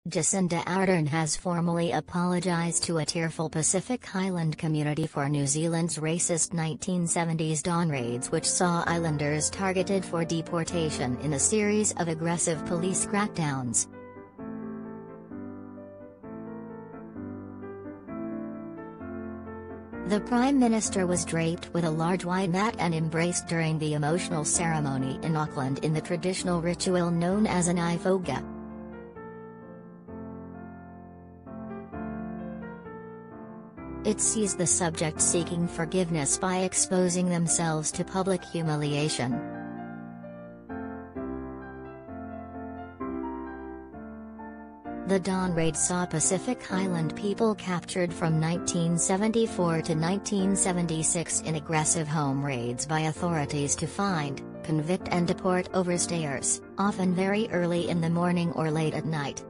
Jacinda Ardern has formally apologised to a tearful Pacific Island community for New Zealand's racist 1970s dawn raids, which saw islanders targeted for deportation in a series of aggressive police crackdowns. The Prime Minister was draped with a large white mat and embraced during the emotional ceremony in Auckland in the traditional ritual known as an ifoga. It sees the subject seeking forgiveness by exposing themselves to public humiliation. The dawn raid saw Pacific Island people captured from 1974 to 1976 in aggressive home raids by authorities to find, convict and deport overstayers, often very early in the morning or late at night.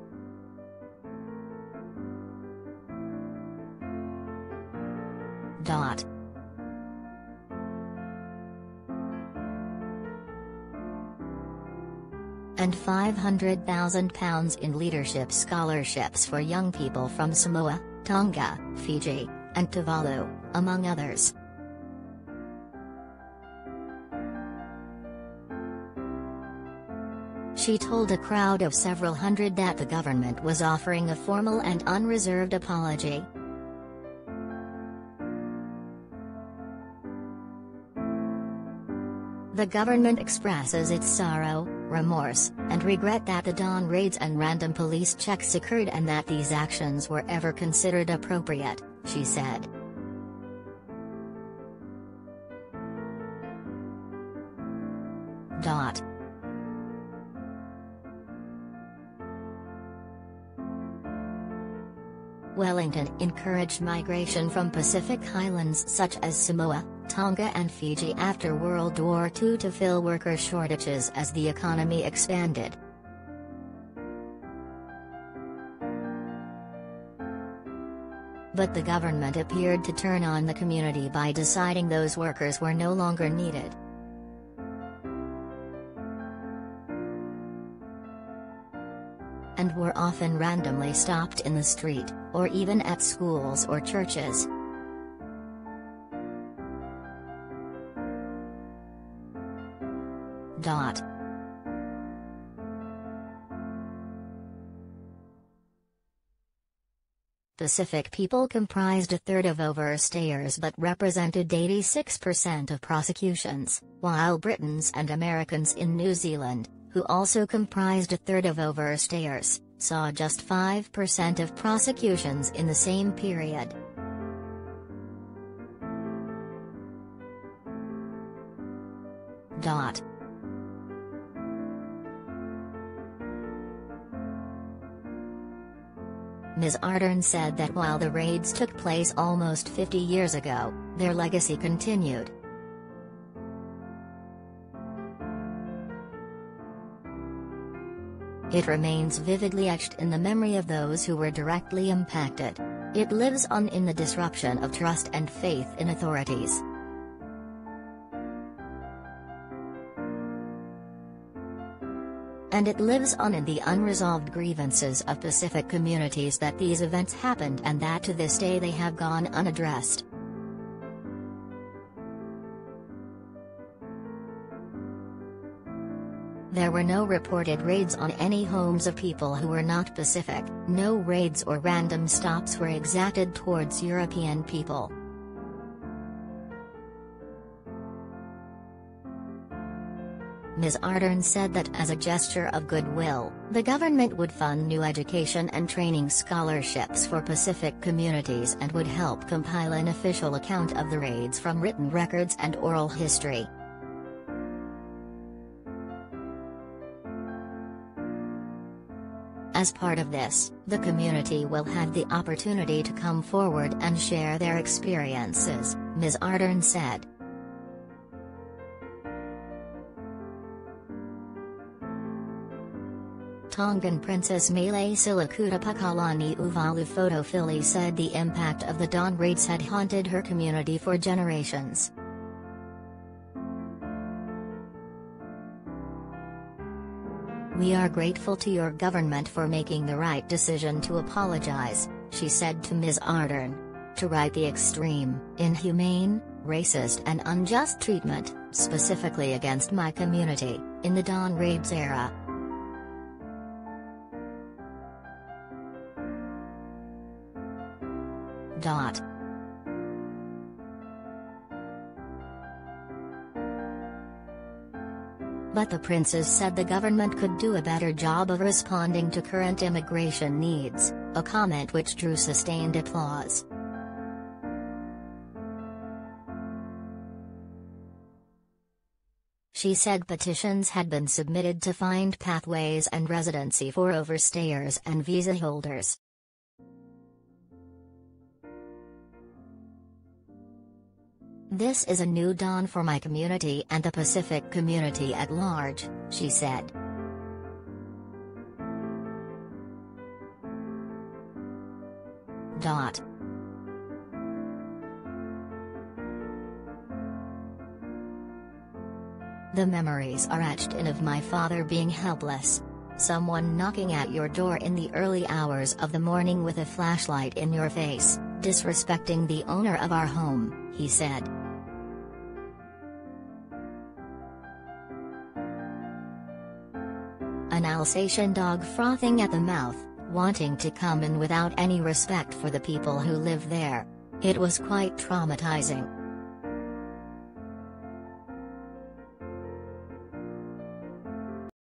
And £500,000 in leadership scholarships for young people from Samoa, Tonga, Fiji, and Tuvalu, among others. She told a crowd of several hundred that the government was offering a formal and unreserved apology. The government expresses its sorrow, remorse, and regret that the dawn raids and random police checks occurred and that these actions were ever considered appropriate, she said. Wellington encouraged migration from Pacific Islands such as Samoa, Tonga and Fiji after World War II to fill worker shortages as the economy expanded. But the government appeared to turn on the community by deciding those workers were no longer needed. And were often randomly stopped in the street, or even at schools or churches. Pacific people comprised a third of overstayers but represented 86% of prosecutions, while Britons and Americans in New Zealand, who also comprised a third of overstayers, saw just 5% of prosecutions in the same period. Ms. Ardern said that while the raids took place almost 50 years ago, their legacy continued. It remains vividly etched in the memory of those who were directly impacted. It lives on in the disruption of trust and faith in authorities. And it lives on in the unresolved grievances of Pacific communities that these events happened and that to this day they have gone unaddressed. There were no reported raids on any homes of people who were not Pacific, no raids or random stops were exacted towards European people. Ms. Ardern said that as a gesture of goodwill, the government would fund new education and training scholarships for Pacific communities and would help compile an official account of the raids from written records and oral history. As part of this, the community will have the opportunity to come forward and share their experiences, Ms. Ardern said. Tongan Princess Mele Silakuta Pakalani Uvalu Fotofili said the impact of the dawn raids had haunted her community for generations. "We are grateful to your government for making the right decision to apologize," she said to Ms. Ardern. "To right the extreme, inhumane, racist and unjust treatment, specifically against my community, in the Dawn raids era." But the princes said the government could do a better job of responding to current immigration needs, a comment which drew sustained applause. She said petitions had been submitted to find pathways and residency for overstayers and visa holders. "This is a new dawn for my community and the Pacific community at large," she said. "The memories are etched in of my father being helpless. Someone knocking at your door in the early hours of the morning with a flashlight in your face, disrespecting the owner of our home," he said. "An Alsatian dog frothing at the mouth, wanting to come in without any respect for the people who live there. It was quite traumatizing."